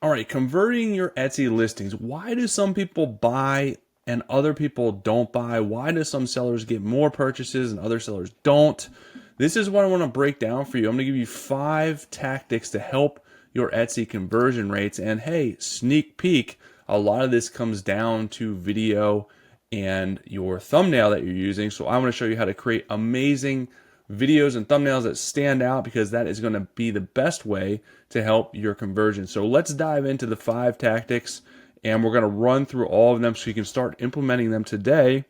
All right, converting your Etsy listings. Why do some people buy and other people don't buy? Why do some sellers get more purchases and other sellers don't? This is what I want to break down for you. I'm going to give you 5 tactics to help your Etsy conversion rates. And hey, sneak peek, a lot of this comes down to video and your thumbnail that you're using. So I want to show you how to create amazing videos and thumbnails that stand out, because that is going to be the best way to help your conversion. So let's dive into the 5 tactics, and we're going to run through all of them so you can start implementing them today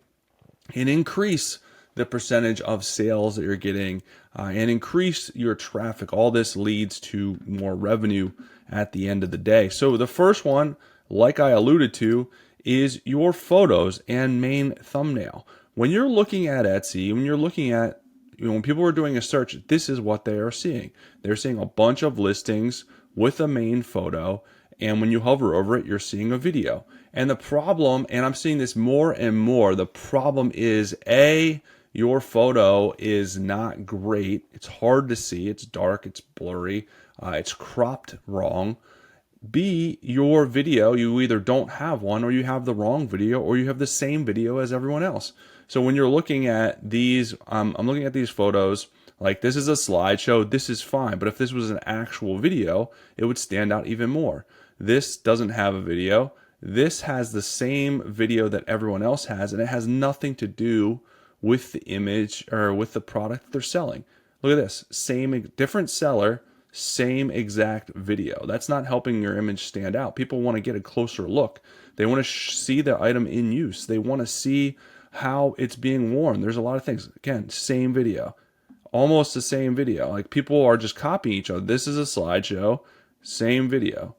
and increase the percentage of sales that you're getting and increase your traffic. All this leads to more revenue at the end of the day. So the first one, like I alluded to, is your photos and main thumbnail. When you're looking at Etsy, when you're looking at, when people are doing a search, this is what they are seeing. They're seeing a bunch of listings with a main photo, and when you hover over it, you're seeing a video. And the problem, and I'm seeing this more and more, the problem is your photo is not great. It's hard to see. It's dark. It's blurry. It's cropped wrong. B, your video, you either don't have one, or you have the wrong video, or you have the same video as everyone else. So when you're looking at these, I'm looking at these photos, like this is a slideshow, this is fine. But if this was an actual video, it would stand out even more. This doesn't have a video. This has the same video that everyone else has, and it has nothing to do with the image or with the product that they're selling. Look at this, different seller, same exact video. That's not helping your image stand out. People want to get a closer look. They want to see the item in use. They want to see how it's being worn. There's a lot of things. Again, same video, almost the same video. Like, people are just copying each other. This is a slideshow, same video,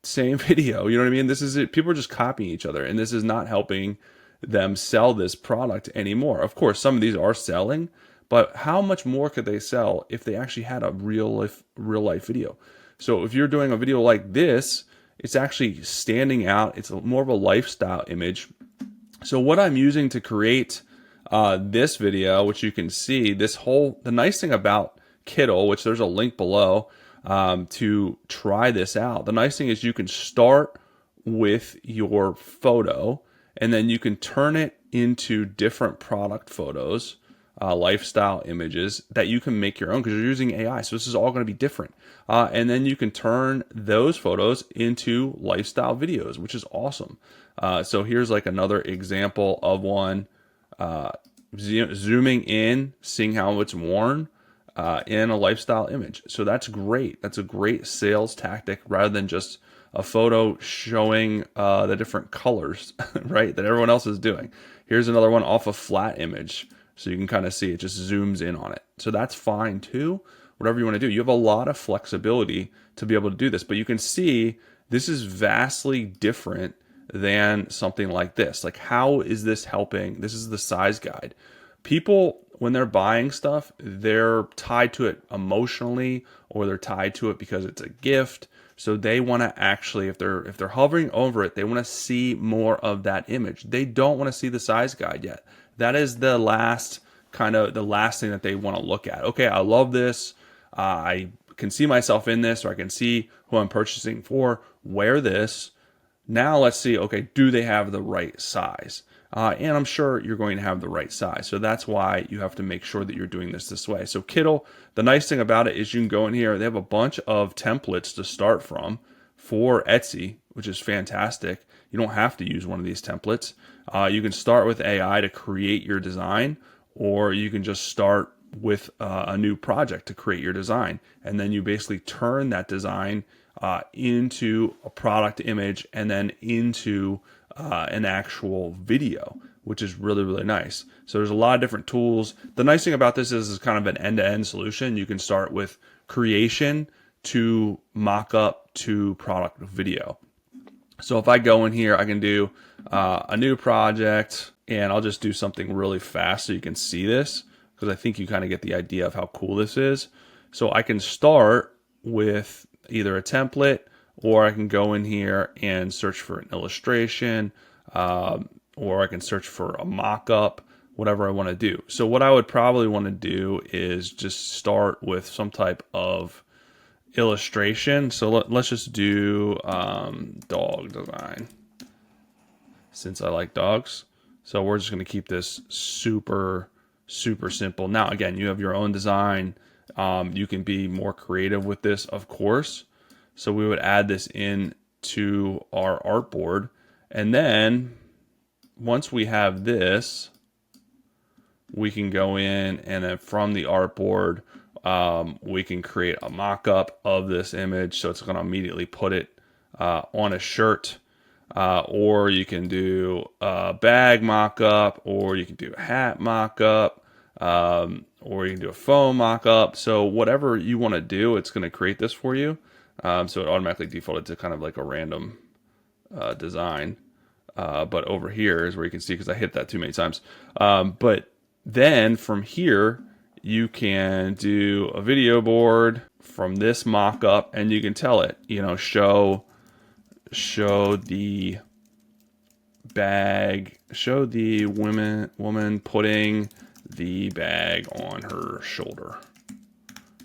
same video. You know what I mean? This is it. People are just copying each other, and this is not helping them sell this product anymore. Of course, some of these are selling, but how much more could they sell if they actually had a real life video? So if you're doing a video like this, it's actually standing out. It's more of a lifestyle image. So what I'm using to create this video, which you can see, the nice thing about Kittle, which there's a link below to try this out. The nice thing is you can start with your photo, and then you can turn it into different product photos, lifestyle images that you can make your own, because you're using AI. So this is all going to be different. And then you can turn those photos into lifestyle videos, which is awesome. So here's like another example of one, zooming in, seeing how it's worn in a lifestyle image. So that's great. That's a great sales tactic, rather than just a photo showing the different colors, right, that everyone else is doing. Here's another one off a flat image. So you can kind of see it just zooms in on it. So that's fine too, whatever you want to do. You have a lot of flexibility to be able to do this, but you can see this is vastly different than something like this. Like, how is this helping? This is the size guide. People, when they're buying stuff, they're tied to it emotionally, or they're tied to it because it's a gift. So they want to actually, if they're hovering over it, they want to see more of that image. They don't want to see the size guide yet. That is the last thing that they want to look at. Okay, I love this. I can see myself in this, or I can see who I'm purchasing for. Wear this. Now let's see, okay, do they have the right size? And I'm sure you're going to have the right size. So that's why you have to make sure that you're doing this way. So Kittle, the nice thing about it is you can go in here. They have a bunch of templates to start from for Etsy, which is fantastic. You don't have to use one of these templates. You can start with AI to create your design, or you can just start with a new project to create your design. And then you basically turn that design into a product image, and then into an actual video, which is really, really nice. So there's a lot of different tools. The nice thing about this is it's kind of an end-to-end solution. You can start with creation to mock-up to product video. So if I go in here, I can do a new project, and I'll just do something really fast so you can see this, because I think you kind of get the idea of how cool this is. So I can start with either a template, or I can go in here and search for an illustration, or I can search for a mock-up, whatever I want to do. So what I would probably want to do is just start with some type of illustration. So let's just do dog design, since I like dogs. So we're just going to keep this super simple. Now, again, you have your own design. You can be more creative with this, of course. So we would add this in to our artboard. And then once we have this, we can go in and then from the artboard, we can create a mock-up of this image. So it's going to immediately put it on a shirt. Or you can do a bag mock-up, or you can do a hat mock-up, or you can do a phone mock-up. So whatever you want to do, it's going to create this for you. So it automatically defaulted to kind of like a random design. But over here is where you can see, because I hit that too many times. But then from here, you can do a video board from this mock-up, and you can tell it, you know, show the bag, show the woman putting the bag on her shoulder,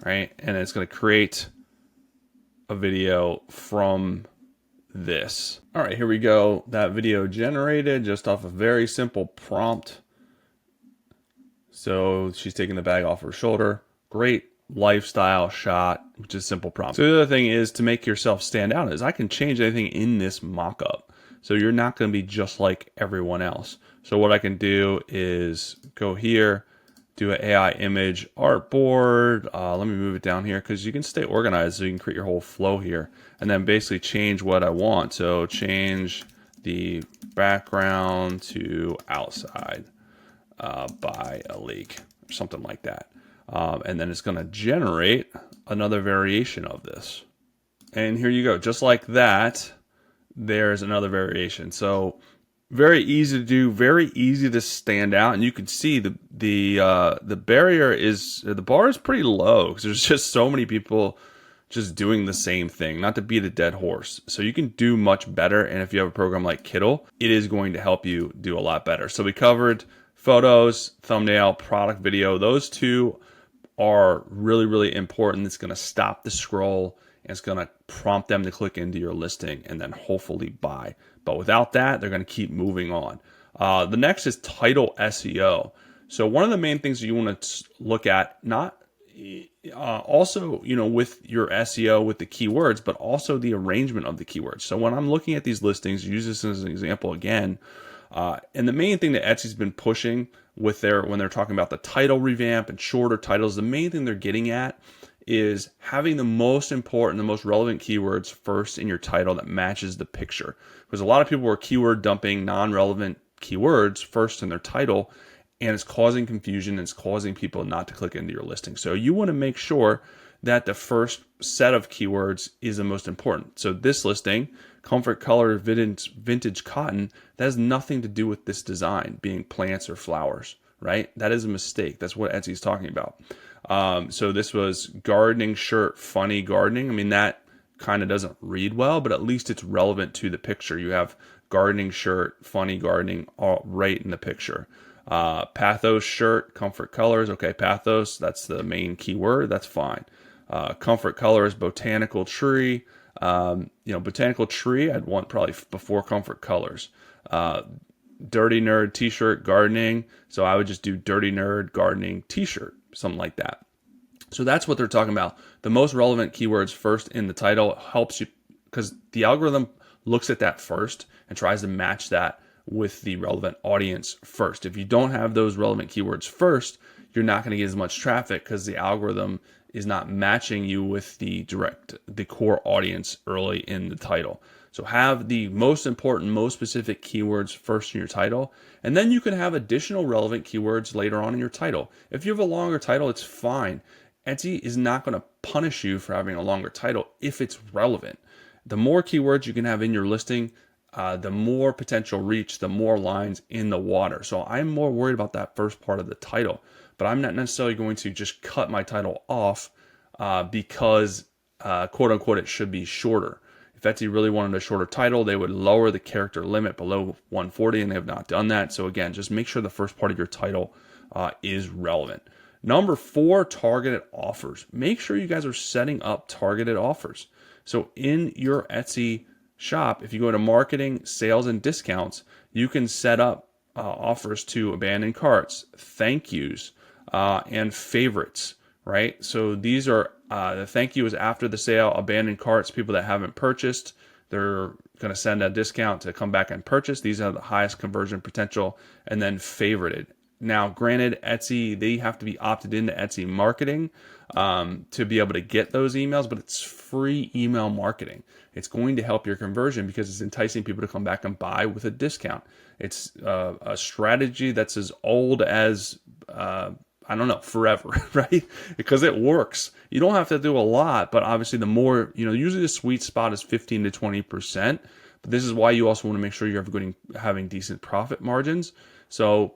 right? And it's going to create a video from this. All right, here we go. That video generated just off a very simple prompt. So she's taking the bag off her shoulder. Great lifestyle shot, which is simple prompt. So the other thing is to make yourself stand out is I can change anything in this mock-up. So you're not going to be just like everyone else. So what I can do is go here, do an AI image artboard. Let me move it down here because you can stay organized so you can create your whole flow here. And then basically change what I want. So change the background to outside by a lake or something like that. And then it's going to generate another variation of this. And here you go. Just like that, there's another variation. So very easy to do, very easy to stand out. And you can see the barrier is, the bar is pretty low because there's just so many people just doing the same thing, not to beat a dead horse. So you can do much better. And if you have a program like Kittl, it is going to help you do a lot better. So we covered photos, thumbnail, product video. Those two are really important. It's going to stop the scroll and it's going to prompt them to click into your listing and then hopefully buy. But without that, they're going to keep moving on. The next is title SEO. So one of the main things that you want to look at, not also, you know, with your SEO with the keywords, but also the arrangement of the keywords. So when I'm looking at these listings, use this as an example again. And the main thing that Etsy's been pushing with when they're talking about the title revamp and shorter titles, the main thing they're getting at is having the most important, the most relevant keywords first in your title that matches the picture. Because a lot of people are keyword dumping non-relevant keywords first in their title, and it's causing confusion and it's causing people not to click into your listing. So you want to make sure that the first set of keywords is the most important. So this listing, comfort color vintage cotton, that has nothing to do with this design being plants or flowers, right? That is a mistake. That's what Etsy's talking about. So this was gardening shirt, funny gardening. I mean, that kind of doesn't read well, but at least it's relevant to the picture. You have gardening shirt, funny gardening, all right in the picture. Pathos shirt, comfort colors. Okay, pathos, that's the main keyword. That's fine. Comfort colors, botanical tree. Botanical tree, I'd want probably before comfort colors. Dirty nerd t-shirt, gardening. So I would just do dirty nerd gardening t-shirt, something like that. So that's what they're talking about. The most relevant keywords first in the title helps you because the algorithm looks at that first and tries to match that with the relevant audience first. If you don't have those relevant keywords first, you're not going to get as much traffic because the algorithm is not matching you with the core audience early in the title. So have the most important, most specific keywords first in your title, and then you can have additional relevant keywords later on in your title. If you have a longer title, it's fine. Etsy is not going to punish you for having a longer title if it's relevant. The more keywords you can have in your listing, the more potential reach, the more lines in the water. So I'm more worried about that first part of the title, but I'm not necessarily going to just cut my title off because quote unquote it should be shorter. If Etsy really wanted a shorter title, they would lower the character limit below 140, and they have not done that. So again, just make sure the first part of your title is relevant. Number 4, targeted offers. Make sure you guys are setting up targeted offers. So in your Etsy shop, if you go to marketing, sales, and discounts, you can set up offers to abandoned carts, thank yous, and favorites, right? So these are the thank you is after the sale, abandoned carts, people that haven't purchased, they're going to send a discount to come back and purchase. These are the highest conversion potential, and then favorited. Now, granted, Etsy, they have to be opted into Etsy marketing to be able to get those emails, but it's free email marketing. It's going to help your conversion because it's enticing people to come back and buy with a discount. It's a strategy that's as old as, I don't know, forever, right? Because it works. You don't have to do a lot, but obviously the more, usually the sweet spot is 15 to 20%. But this is why you also want to make sure you're having decent profit margins. So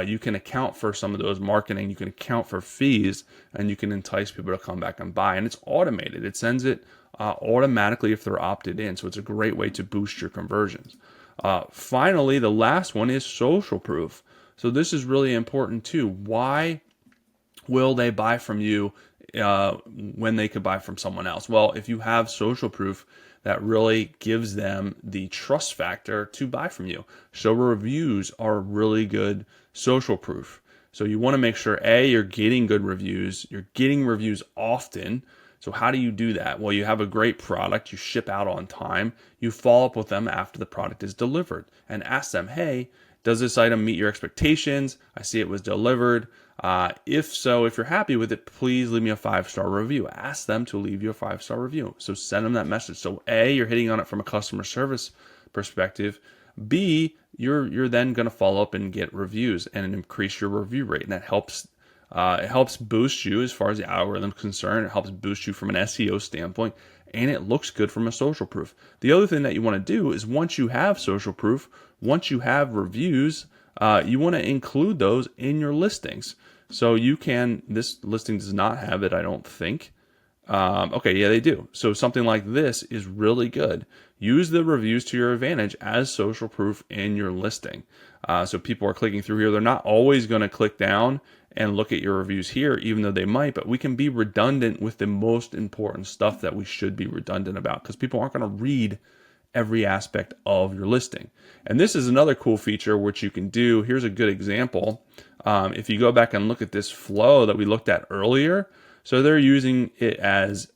you can account for some of those marketing, you can account for fees, and you can entice people to come back and buy. And it's automated. It sends it automatically if they're opted in. So it's a great way to boost your conversions. Finally, the last one is social proof. So this is really important too. Why will they buy from you when they could buy from someone else? Well, if you have social proof, that really gives them the trust factor to buy from you. So reviews are really good social proof. So you want to make sure, A, you're getting good reviews, you're getting reviews often. So how do you do that? Well, you have a great product, you ship out on time, you follow up with them after the product is delivered and ask them, hey, does this item meet your expectations? I see it was delivered. If so, if you're happy with it, please leave me a 5-star review. Ask them to leave you a 5-star review. So send them that message. So A, you're hitting on it from a customer service perspective. B, you're then going to follow up and get reviews and increase your review rate, and that helps. It helps boost you as far as the algorithm is concerned. It helps boost you from an SEO standpoint, and it looks good from a social proof. The other thing that you want to do is once you have social proof, once you have reviews, you want to include those in your listings. So you can, this listing does not have it, I don't think. Okay, yeah, they do. So something like this is really good. Use the reviews to your advantage as social proof in your listing. So people are clicking through here. They're not always going to click down and look at your reviews here, even though they might, but we can be redundant with the most important stuff that we should be redundant about, because people aren't going to read every aspect of your listing. And this is another cool feature which you can do. Here's a good example. If you go back and look at this flow that we looked at earlier, so they're using it as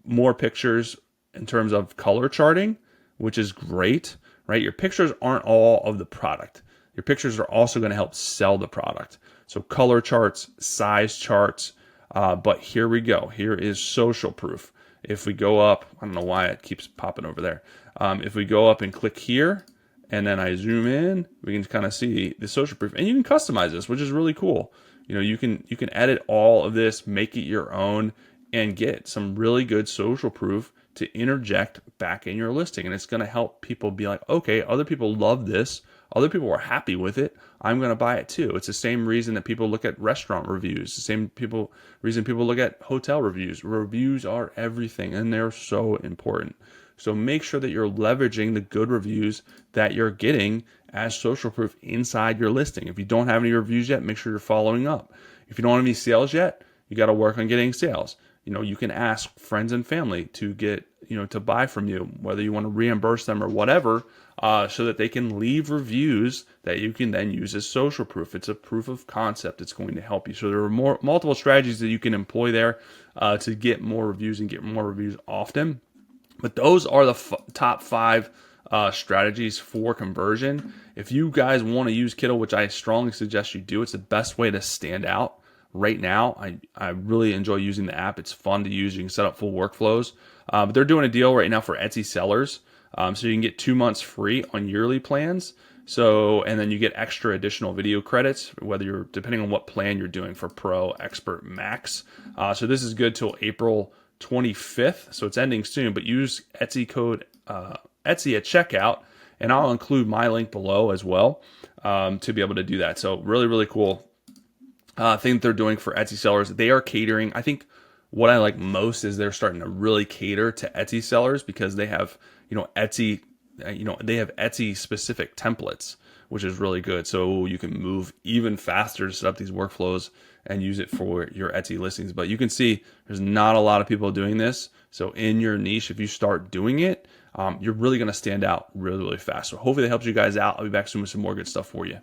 more pictures in terms of color charting, which is great, right? Your pictures aren't all of the product. Your pictures are also going to help sell the product. So color charts, size charts, but here we go. Here is social proof. If we go up, I don't know why it keeps popping over there. If we go up and click here, and then I zoom in, we can kind of see the social proof, and you can customize this, which is really cool. You can edit all of this, make it your own, and get some really good social proof to interject back in your listing. And it's going to help people be like, okay, other people love this. Other people are happy with it. I'm going to buy it too. It's the same reason that people look at restaurant reviews. The same reason people look at hotel reviews. Reviews are everything, and they're so important. So make sure that you're leveraging the good reviews that you're getting as social proof inside your listing. If you don't have any reviews yet, make sure you're following up. If you don't have any sales yet, you got to work on getting sales. You can ask friends and family to get, to buy from you, whether you want to reimburse them or whatever, so that they can leave reviews that you can then use as social proof. It's a proof of concept. It's going to help you. So there are multiple strategies that you can employ there to get more reviews and get more reviews often. But those are the top 5 strategies for conversion. If you guys want to use Kittle, which I strongly suggest you do, it's the best way to stand out. Right now, I really enjoy using the app. It's fun to use. You can set up full workflows. But they're doing a deal right now for Etsy sellers. So you can get 2 months free on yearly plans. And then you get extra additional video credits, depending on what plan you're doing for Pro, Expert, Max. So this is good till April 25th. So it's ending soon, but use Etsy code Etsy at checkout, and I'll include my link below as well to be able to do that. So really, really cool thing that they're doing for Etsy sellers. They are catering. I think what I like most is they're starting to really cater to Etsy sellers, because they have, Etsy, they have Etsy specific templates, which is really good. So you can move even faster to set up these workflows and use it for your Etsy listings. But you can see there's not a lot of people doing this. So in your niche, if you start doing it, you're really going to stand out really, really fast. So hopefully that helps you guys out. I'll be back soon with some more good stuff for you.